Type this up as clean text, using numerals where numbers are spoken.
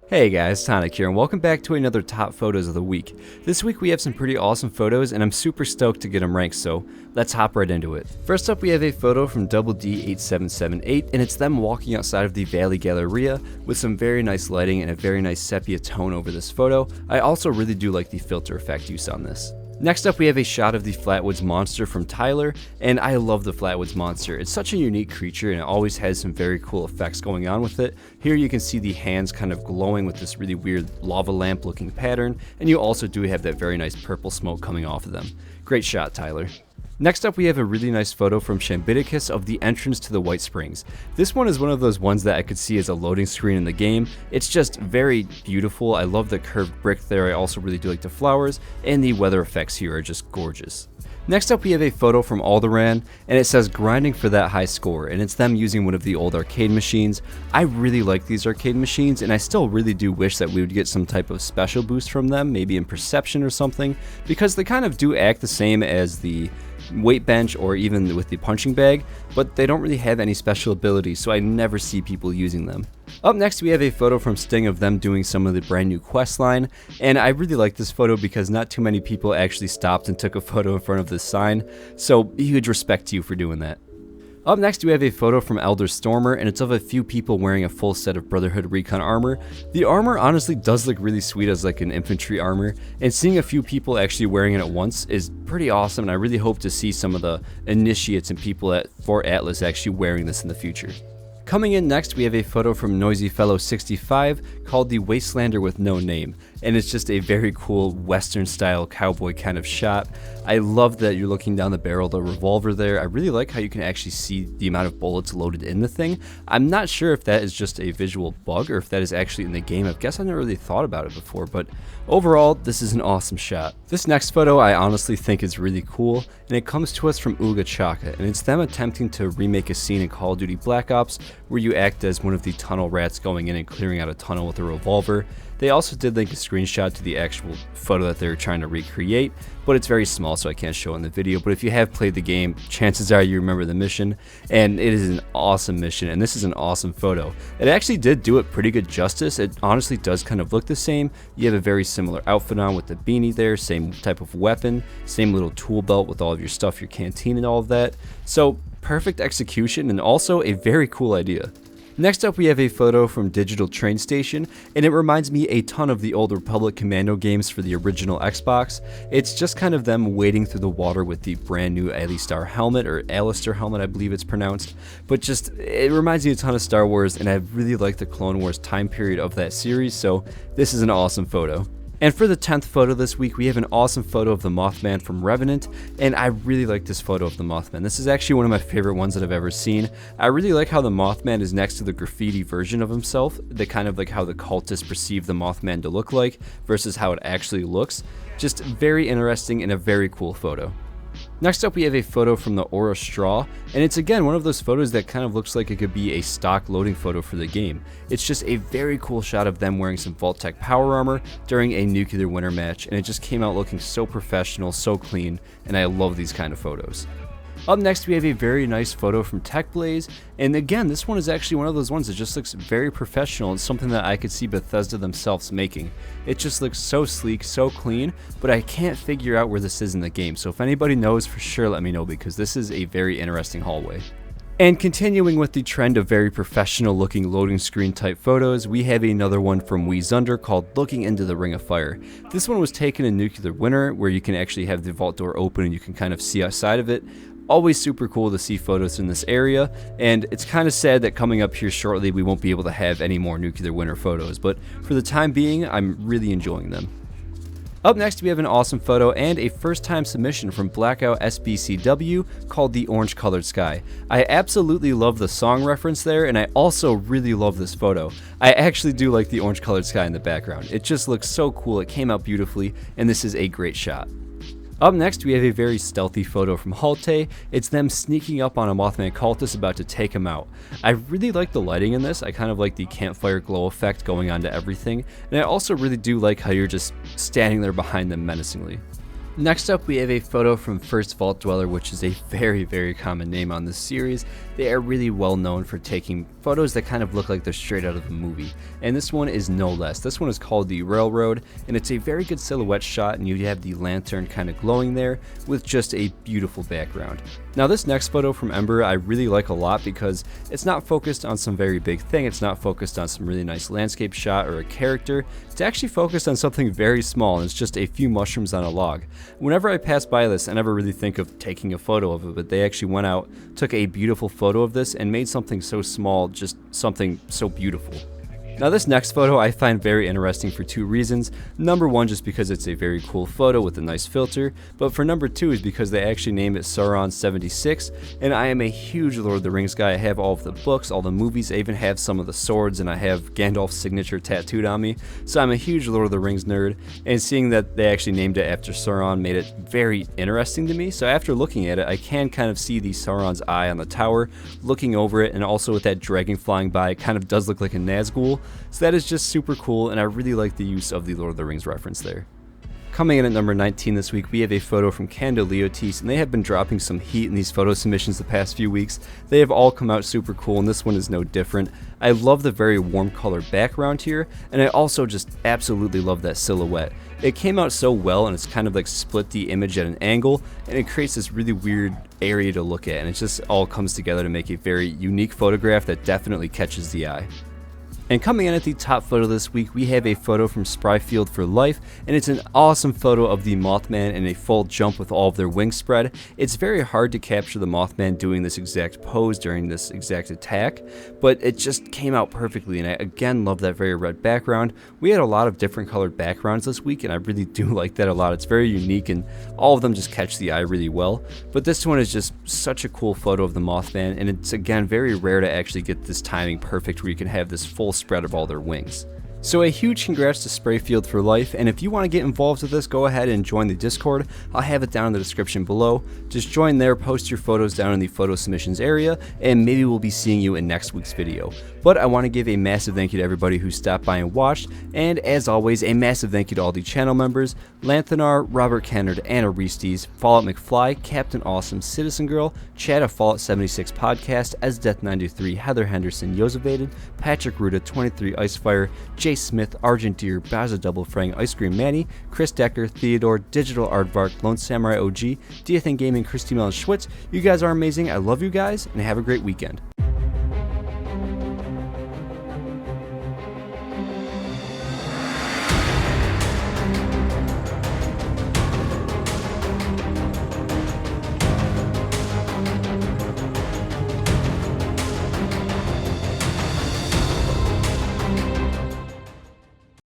Hey guys, Tonic here, and welcome back to another Top Photos of the Week. This week we have some pretty awesome photos, and I'm super stoked to get them ranked, so let's hop right into it. First up, we have a photo from Double D8778, and it's them walking outside of the Valley Galleria with some very nice lighting and a very nice sepia tone over this photo. I also really do like the filter effect use on this. Next up, we have a shot of the Flatwoods Monster from Tyler, and I love the Flatwoods Monster. It's such a unique creature and it always has some very cool effects going on with it. Here you can see the hands kind of glowing with this really weird lava lamp looking pattern, and you also do have that very nice purple smoke coming off of them. Great shot, Tyler. Next up, we have a really nice photo from Shambiticus of the entrance to the White Springs. This one is one of those ones that I could see as a loading screen in the game. It's just very beautiful. I love the curved brick there. I also really do like the flowers, and the weather effects here are just gorgeous. Next up, we have a photo from Alderaan, and it says grinding for that high score, and it's them using one of the old arcade machines. I really like these arcade machines, and I still really do wish that we would get some type of special boost from them, maybe in perception or something, because they kind of do act the same as the weight bench or even with the punching bag, but they don't really have any special abilities, so I never see people using them. Up next, we have a photo from Sting of them doing some of the brand new quest line, and I really like this photo because not too many people actually stopped and took a photo in front of this sign, so huge respect to you for doing that. Up next, we have a photo from Elder Stormer, and it's of a few people wearing a full set of Brotherhood Recon armor. The armor honestly does look really sweet as like an infantry armor, and seeing a few people actually wearing it at once is pretty awesome, and I really hope to see some of the initiates and people at Fort Atlas actually wearing this in the future. Coming in next, we have a photo from Noisy Fellow 65 called the Wastelander with No Name, and it's just a very cool western style cowboy kind of shot. I love that you're looking down the barrel of the revolver there. I really like how you can actually see the amount of bullets loaded in the thing. I'm not sure if that is just a visual bug or if that is actually in the game. I guess I never really thought about it before, but overall, this is an awesome shot. This next photo I honestly think is really cool, and it comes to us from Uga Chaka, and it's them attempting to remake a scene in Call of Duty Black Ops where you act as one of the tunnel rats going in and clearing out a tunnel with a revolver. They also did link a screenshot to the actual photo that they were trying to recreate, but it's very small so I can't show it in the video. But if you have played the game, chances are you remember the mission, and it is an awesome mission, and this is an awesome photo. It actually did do it pretty good justice. It honestly does kind of look the same. You have a very similar outfit on with the beanie there, same type of weapon, same little tool belt with all of your stuff, your canteen and all of that. So perfect execution and also a very cool idea. Next up, we have a photo from Digital Train Station, and it reminds me a ton of the old Republic Commando games for the original Xbox. It's just kind of them wading through the water with the brand new Alistar helmet, or Alistair helmet I believe it's pronounced, but just, it reminds me a ton of Star Wars, and I really like the Clone Wars time period of that series, so this is an awesome photo. And for the 10th photo this week, we have an awesome photo of the Mothman from Revenant, and I really like this photo of the Mothman. This is actually one of my favorite ones that I've ever seen. I really like how the Mothman is next to the graffiti version of himself, the kind of like how the cultists perceive the Mothman to look like versus how it actually looks. Just very interesting and a very cool photo. Next up, we have a photo from the Aura Straw, and it's again one of those photos that kind of looks like it could be a stock loading photo for the game. It's just a very cool shot of them wearing some Vault-Tec power armor during a nuclear winter match, and it just came out looking so professional, so clean, and I love these kind of photos. Up next, we have a very nice photo from TechBlaze, and again, this one is actually one of those ones that just looks very professional and something that I could see Bethesda themselves making. It just looks so sleek, so clean, but I can't figure out where this is in the game, so if anybody knows, for sure let me know, because this is a very interesting hallway. And continuing with the trend of very professional looking loading screen type photos, we have another one from WeZunder called Looking into the Ring of Fire. This one was taken in Nuclear Winter, where you can actually have the vault door open and you can kind of see outside of it. Always super cool to see photos in this area, and it's kind of sad that coming up here shortly we won't be able to have any more Nuclear Winter photos, but for the time being, I'm really enjoying them. Up next, we have an awesome photo and a first-time submission from Blackout SBCW called The Orange Colored Sky. I absolutely love the song reference there, and I also really love this photo. I actually do like the orange colored sky in the background. It just looks so cool, it came out beautifully, and this is a great shot. Up next, we have a very stealthy photo from Halte. It's them sneaking up on a Mothman cultist about to take him out. I really like the lighting in this. I kind of like the campfire glow effect going on to everything, and I also really do like how you're just standing there behind them menacingly. Next up, we have a photo from First Vault Dweller, which is a very common name on this series. They are really well known for taking photos that kind of look like they're straight out of a movie, and this one is no less. This one is called the Railroad, and it's a very good silhouette shot, and you have the lantern kind of glowing there with just a beautiful background. Now this next photo from Ember I really like a lot because it's not focused on some very big thing, it's not focused on some really nice landscape shot or a character, it's actually focused on something very small, and it's just a few mushrooms on a log. Whenever I pass by this, I never really think of taking a photo of it, but they actually went out, took a beautiful photo of this, and made something so small just something so beautiful. Now this next photo I find very interesting for two reasons. Number one, just because it's a very cool photo with a nice filter, but for number two is because they actually named it Sauron 76, and I am a huge Lord of the Rings guy. I have all of the books, all the movies, I even have some of the swords, and I have Gandalf's signature tattooed on me, so I'm a huge Lord of the Rings nerd, and seeing that they actually named it after Sauron made it very interesting to me. So after looking at it, I can kind of see the Sauron's eye on the tower, looking over it, and also with that dragon flying by, it kind of does look like a Nazgul. So that is just super cool, and I really like the use of the Lord of the Rings reference there. Coming in at number 19 this week, we have a photo from Cando Leotis, and they have been dropping some heat in these photo submissions the past few weeks. They have all come out super cool, and this one is no different. I love the very warm color background here, and I also just absolutely love that silhouette. It came out so well, and it's kind of like split the image at an angle, and it creates this really weird area to look at, and it just all comes together to make a very unique photograph that definitely catches the eye. And coming in at the top photo this week, we have a photo from Spryfield for Life, and it's an awesome photo of the Mothman in a full jump with all of their wings spread. It's very hard to capture the Mothman doing this exact pose during this exact attack, but it just came out perfectly, and I again love that very red background. We had a lot of different colored backgrounds this week, and I really do like that a lot. It's very unique, and all of them just catch the eye really well. But this one is just such a cool photo of the Mothman, and it's again very rare to actually get this timing perfect where you can have this full spread of all their wings. So a huge congrats to Spryfield for Life, and if you want to get involved with this, go ahead and join the Discord. I'll have it down in the description below. Just join there, post your photos down in the photo submissions area, and maybe we'll be seeing you in next week's video. But I want to give a massive thank you to everybody who stopped by and watched, and as always, a massive thank you to all the channel members: Lanthanar, Robert Kennard, Anna Reestes, Fallout McFly, Captain Awesome, Citizen Girl, Chad of Fallout 76 Podcast, Esdeath93, Heather Henderson, Yosevated, Patrick Ruda, 23 Icefire, Jay Smith, Argent Deer, Baza Double Frang, Ice Cream Manny, Chris Decker, Theodore, Digital Aardvark, Lone Samurai OG, Diathan Gaming, Christy Mellon Schwitz. You guys are amazing. I love you guys, and have a great weekend.